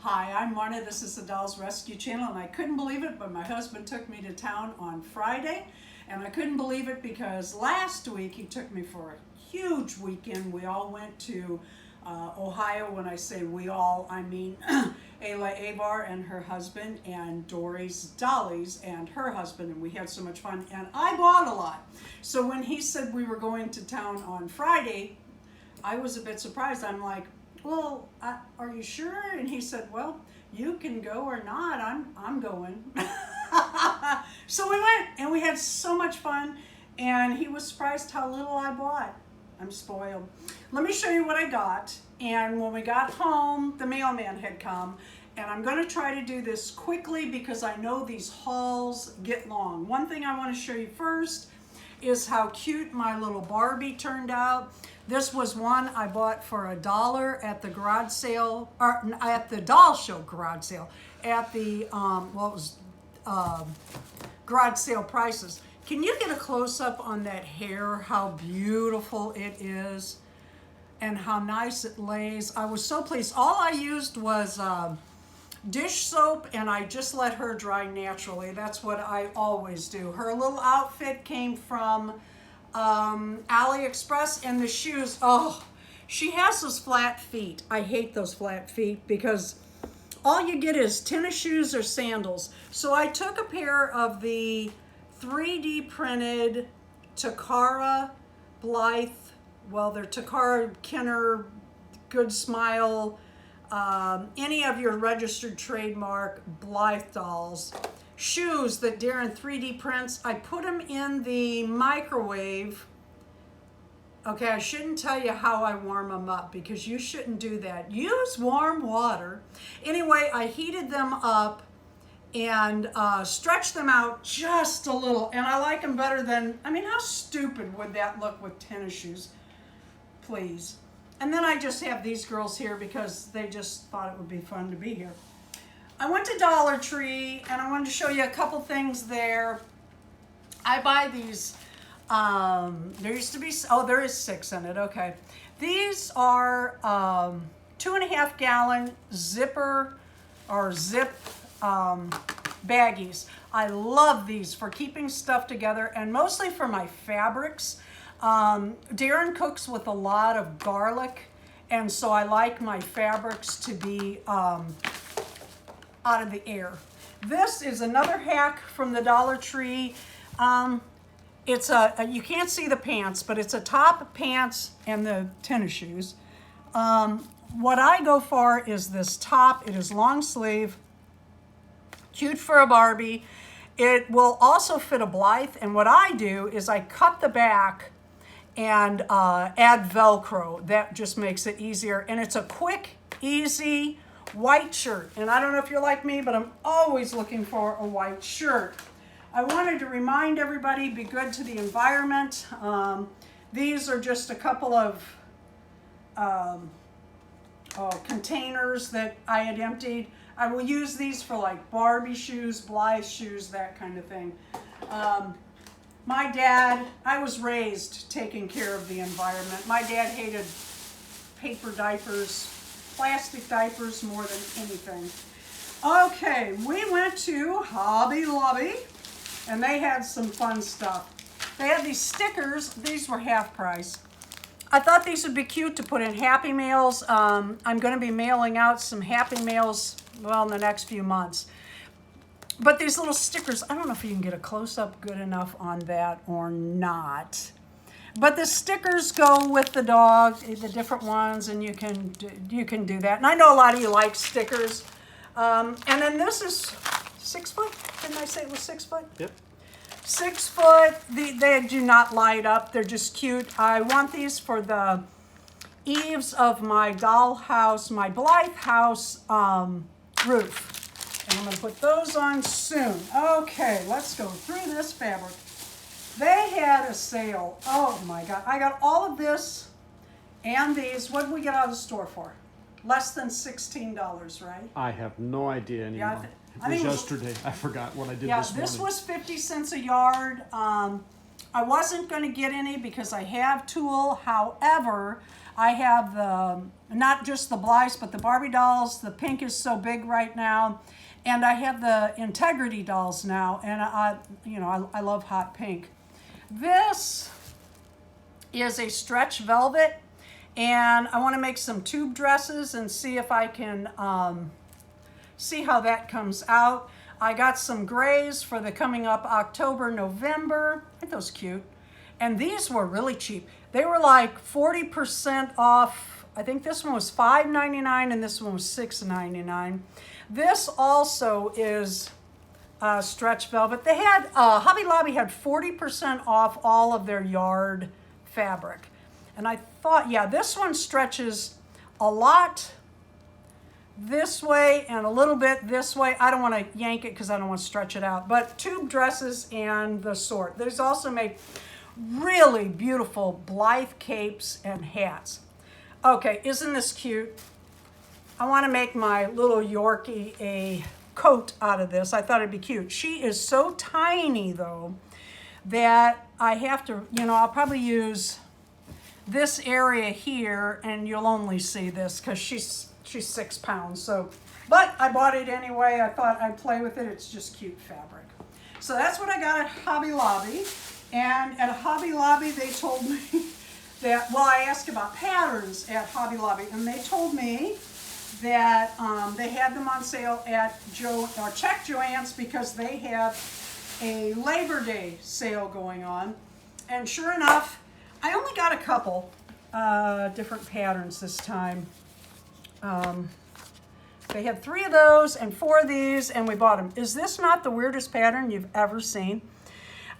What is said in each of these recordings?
Hi, I'm Marna. This is the Dolls Rescue Channel, and I couldn't believe it, but my husband took me to town on Friday, and I couldn't believe it because last week he took me for a huge weekend. We all went to Ohio. When I say we all, I mean Ayla Abar and her husband, and Dory's Dolly's and her husband, and we had so much fun, and I bought a lot. So when he said we were going to town on Friday, I was a bit surprised. I'm like, well, are you sure? And he said, well, you can go or not. I'm going. So we went, and we had so much fun, and he was surprised how little I bought. I'm spoiled. Let me show you what I got. And when we got home, the mailman had come, and I'm going to try to do this quickly because I know these hauls get long. One thing I want to show you first is how cute my little Barbie turned out. This was one I bought for $1 at the garage sale, or at the doll show garage sale, at the, garage sale prices. Can you get a close-up on that hair, how beautiful it is, and how nice it lays? I was so pleased. All I used was dish soap, and I just let her dry naturally. That's what I always do. Her little outfit came from AliExpress, and the shoes, oh, she has those flat feet. I hate those flat feet because all you get is tennis shoes or sandals. So I took a pair of the 3D printed Takara Blythe, well, they're Takara Kenner, Good Smile, any of your registered trademark Blythe dolls. Shoes that Darren 3D prints. I put them in the microwave. Okay, I shouldn't tell you how I warm them up because you shouldn't do that. Use warm water. Anyway, I heated them up and stretched them out just a little. And I like them better than, I mean, how stupid would that look with tennis shoes? Please. And then I just have these girls here because they just thought it would be fun to be here. I went to Dollar Tree, and I wanted to show you a couple things there. I buy these, there used to be, oh, there is 6 in it, okay. These are 2.5 gallon zipper, or zip baggies. I love these for keeping stuff together, and mostly for my fabrics. Darren cooks with a lot of garlic, and so I like my fabrics to be out of the air. This is another hack from the Dollar Tree. It's you can't see the pants, but it's a top, pants, and the tennis shoes. What I go for is this top. It is long sleeve, cute for a Barbie. It will also fit a Blythe, and what I do is I cut the back and add Velcro. That just makes it easier, and it's a quick, easy white shirt. And I don't know if you're like me, but I'm always looking for a white shirt. I wanted to remind everybody, be good to the environment. These are just a couple of containers that I had emptied. I will use these for like Barbie shoes, Blythe shoes, that kind of thing. My dad, I was raised taking care of the environment. My dad hated paper diapers, plastic diapers more than anything. Okay, we went to Hobby Lobby, and they had some fun stuff. They had these stickers. These were half price. I thought these would be cute to put in Happy Mails. I'm going to be mailing out some Happy Mails, well, in the next few months. But these little stickers, I don't know if you can get a close-up good enough on that or not. But the stickers go with the dog, the different ones, and you can do that. And I know a lot of you like stickers. And then this is 6 foot. Didn't I say it was 6 foot? Yep. 6 foot. They do not light up. They're just cute. I want these for the eaves of my doll house, my Blythe house roof. And I'm going to put those on soon. Okay, let's go through this fabric. They had a sale. Oh my God. I got all of this and these. What did we get out of the store for? Less than $16, right? I have no idea anymore. Yeah, it was yesterday. I forgot what I did this morning. This was 50 cents a yard. I wasn't going to get any because I have tulle. However, I have the, not just the Blythe, but the Barbie dolls. The pink is so big right now. And I have the Integrity dolls now. And I love hot pink. This is a stretch velvet. And I want to make some tube dresses and see if I can see how that comes out. I got some grays for the coming up October, November. Aren't those cute? And these were really cheap. They were like 40% off. I think this one was $5.99 and this one was $6.99. This also is stretch velvet. They had, Hobby Lobby had 40% off all of their yard fabric. And I thought, yeah, this one stretches a lot this way and a little bit this way. I don't want to yank it because I don't want to stretch it out. But tube dresses and the sort. There's also made really beautiful Blythe capes and hats. Okay, isn't this cute? I want to make my little Yorkie a coat out of this. I thought it'd be cute. She is so tiny though that I have to, I'll probably use this area here and you'll only see this because she's 6 pounds. So, but I bought it anyway. I thought I'd play with it. It's just cute fabric. So that's what I got at Hobby Lobby. And at Hobby Lobby, they told me that, well, I asked about patterns at Hobby Lobby, and they told me that they had them on sale at check Joann's because they have a Labor Day sale going on. And sure enough, I only got a couple different patterns this time. They had 3 of those and 4 of these, and we bought them. Is this not the weirdest pattern you've ever seen?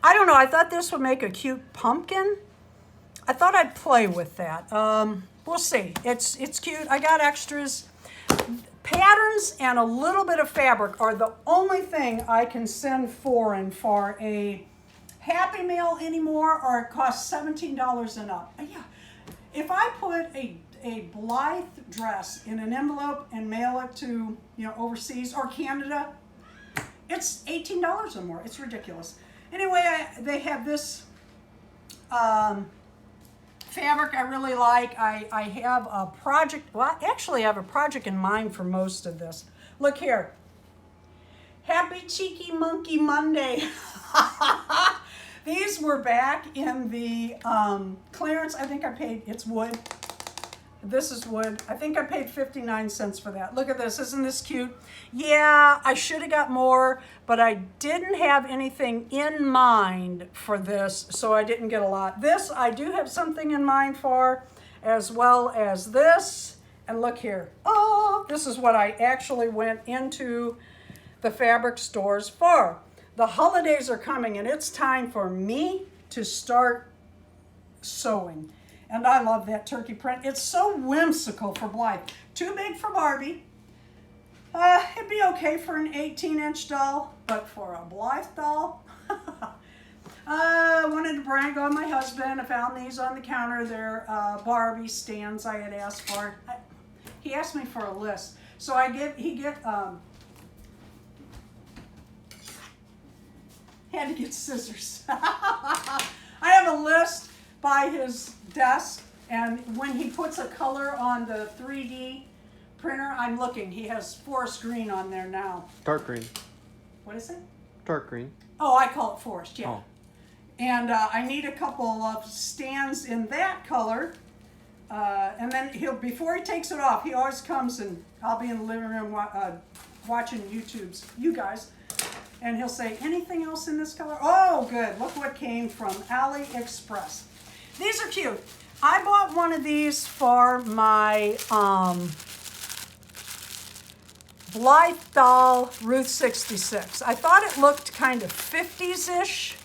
I don't know. I thought this would make a cute pumpkin. I thought I'd play with that. We'll see. It's cute. I got extras. Patterns and a little bit of fabric are the only thing I can send foreign for a Happy Meal anymore, or it costs $17 and up. Yeah. If I put a Blythe dress in an envelope and mail it to, overseas or Canada, it's $18 or more. It's ridiculous. Anyway, they have this fabric I really like. I have a project, well, actually I have a project in mind for most of this. Look here. Happy Cheeky Monkey Monday. These were back in the clearance. I think I paid, it's wood. This is wood. I think I paid 59 cents for that. Look at this. Isn't this cute? Yeah, I should have got more, but I didn't have anything in mind for this, so I didn't get a lot. This, I do have something in mind for, as well as this. And look here. Oh, this is what I actually went into the fabric stores for. The holidays are coming, and it's time for me to start sewing. And I love that turkey print. It's so whimsical for Blythe. Too big for Barbie. It'd be okay for an 18-inch doll, but for a Blythe doll? I wanted to brag on my husband. I found these on the counter. They're Barbie stands I had asked for. He asked me for a list. So he had to get scissors. I have a list by his desk, and when he puts a color on the 3D printer, I'm looking. He has forest green on there now. Dark green. What is it? Dark green. Oh, I call it forest, yeah. Oh. And I need a couple of stands in that color. And then before he takes it off, he always comes and I'll be in the living room watching YouTube's, you guys. And he'll say, anything else in this color? Oh, good. Look what came from AliExpress. These are cute. I bought one of these for my Blythe doll, Ruth 66. I thought it looked kind of 50s-ish,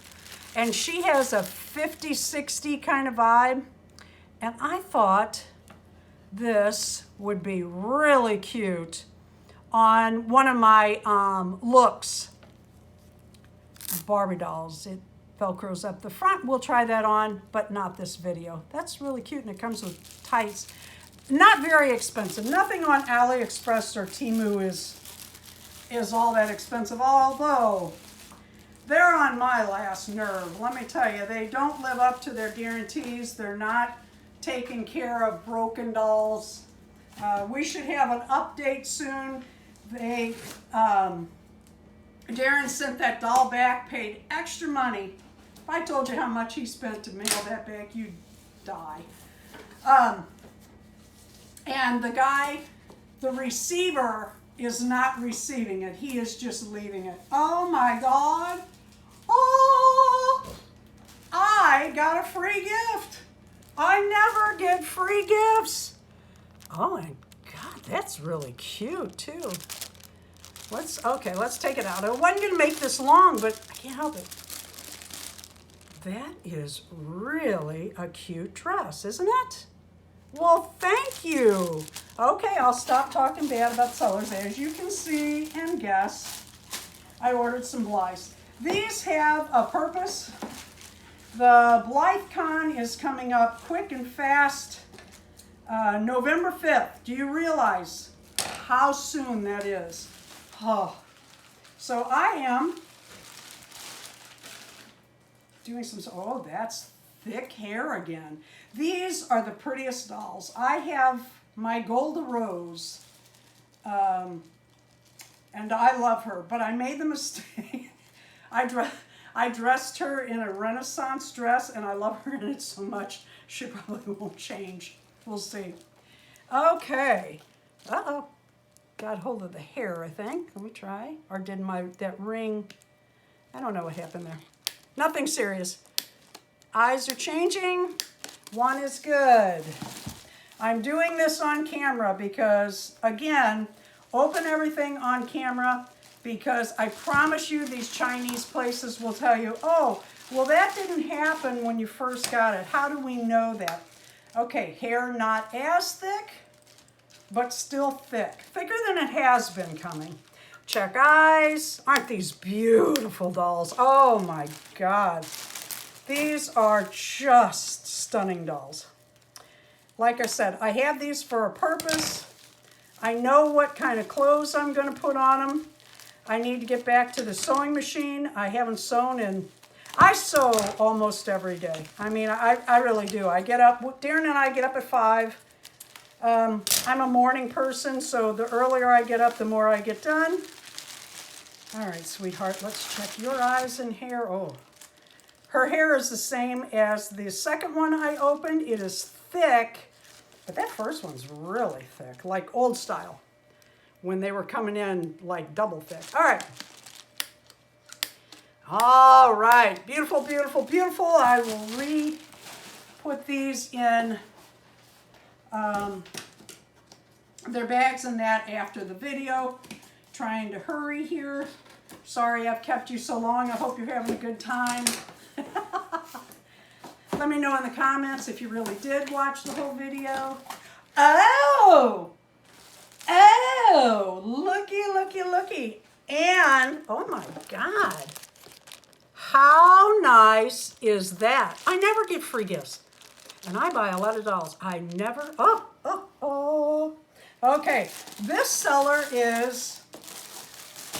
and she has a 50-60 kind of vibe. And I thought this would be really cute on one of my looks Barbie dolls. It Velcros up the front. We'll try that on, but not this video. That's really cute, and it comes with tights. Not very expensive. Nothing on AliExpress or Temu is all that expensive, although they're on my last nerve. Let me tell you, they don't live up to their guarantees. They're not taking care of broken dolls. We should have an update soon. They, Darren sent that doll back, paid extra money. If I told you how much he spent to mail that back, you'd die. And the guy, the receiver, is not receiving it. He is just leaving it. Oh my God. Oh, I got a free gift. I never get free gifts. Oh my God, that's really cute too. Let's take it out. I wasn't gonna make this long, but I can't help it. That is really a cute dress, isn't it? Well, thank you. Okay, I'll stop talking bad about sellers. As you can see and guess, I ordered some Blythes. These have a purpose. The BlytheCon is coming up quick and fast, November 5th. Do you realize how soon that is? Oh. So I am doing some, oh, that's thick hair again. These are the prettiest dolls. I have my Golda Rose, and I love her, but I made the mistake. I dressed her in a Renaissance dress, and I love her in it so much, she probably won't change. We'll see. Okay. Uh-oh. Got hold of the hair, I think. Let me try. Or did that ring, I don't know what happened there. Nothing serious. Eyes are changing. One is good. I'm doing this on camera because, again, open everything on camera, because I promise you these Chinese places will tell you, oh, well, that didn't happen when you first got it. How do we know that? Okay, hair not as thick, but still thick. Thicker than it has been coming. Check eyes. Aren't these beautiful dolls? Oh my God. These are just stunning dolls. Like I said, I have these for a purpose. I know what kind of clothes I'm going to put on them. I need to get back to the sewing machine. I haven't sewn in, I sew almost every day. I mean, I really do. I get up, Darren and I get up at 5. I'm a morning person, so the earlier I get up, the more I get done. All right, sweetheart, let's check your eyes and hair. Oh, her hair is the same as the second one I opened. It is thick, but that first one's really thick, like old style, when they were coming in like double thick. All right. All right, beautiful, beautiful, beautiful. I will put these in their bags and that after the video. Trying to hurry here. Sorry I've kept you so long. I hope you're having a good time. Let me know in the comments if you really did watch the whole video. Oh! Oh! Looky, looky, looky. And, oh my God. How nice is that? I never get free gifts. And I buy a lot of dolls. I never, oh. Okay, this seller is,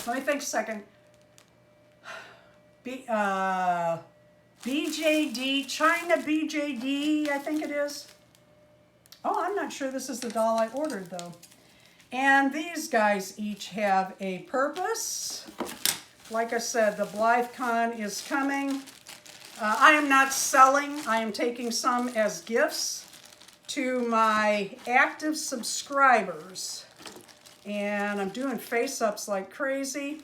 let me think a second. BJD, China BJD, I think it is. Oh, I'm not sure this is the doll I ordered though. And these guys each have a purpose. Like I said, the BlytheCon is coming. I am not selling. I am taking some as gifts to my active subscribers. And I'm doing face-ups like crazy.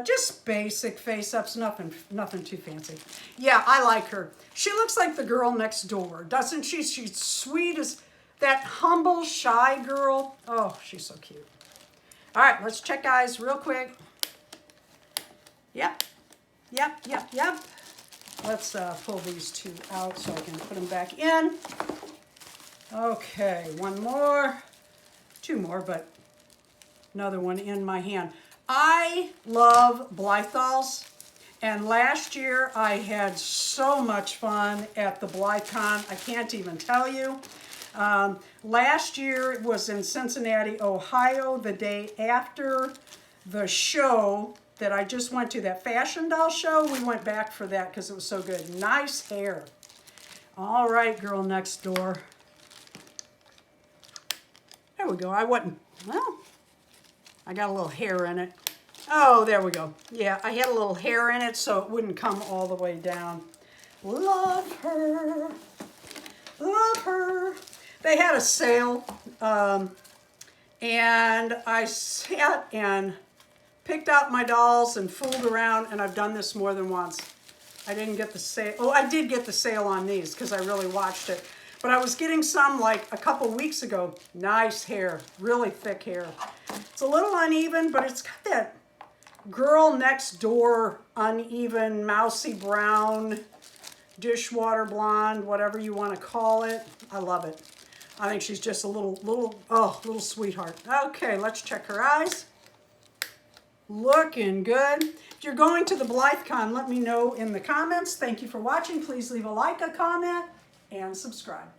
Just basic face-ups, nothing too fancy. Yeah, I like her. She looks like the girl next door, doesn't she? She's sweet as that humble, shy girl. Oh, she's so cute. All right, let's check eyes real quick. Yep. Let's pull these two out so I can put them back in. Okay, one more, two more, but another one in my hand. I love Blythe dolls, and last year I had so much fun at the BlytheCon. I can't even tell you. Last year it was in Cincinnati, Ohio, the day after the show that I just went to, that fashion doll show. We went back for that because it was so good. Nice hair. All right, girl next door. There we go. I wasn't, well, I got a little hair in it. Oh, there we go. Yeah, I had a little hair in it so it wouldn't come all the way down. Love her. Love her. They had a sale, and I sat and picked out my dolls and fooled around, and I've done this more than once. I didn't get the sale. Oh, I did get the sale on these because I really watched it. But I was getting some like a couple weeks ago. Nice hair, really thick hair. It's a little uneven, but it's got that girl next door uneven, mousy brown, dishwater blonde, whatever you want to call it. I love it. I think she's just a little sweetheart. Okay, let's check her eyes. Looking good. If you're going to the BlytheCon, let me know in the comments. Thank you for watching. Please leave a like, a comment, and subscribe.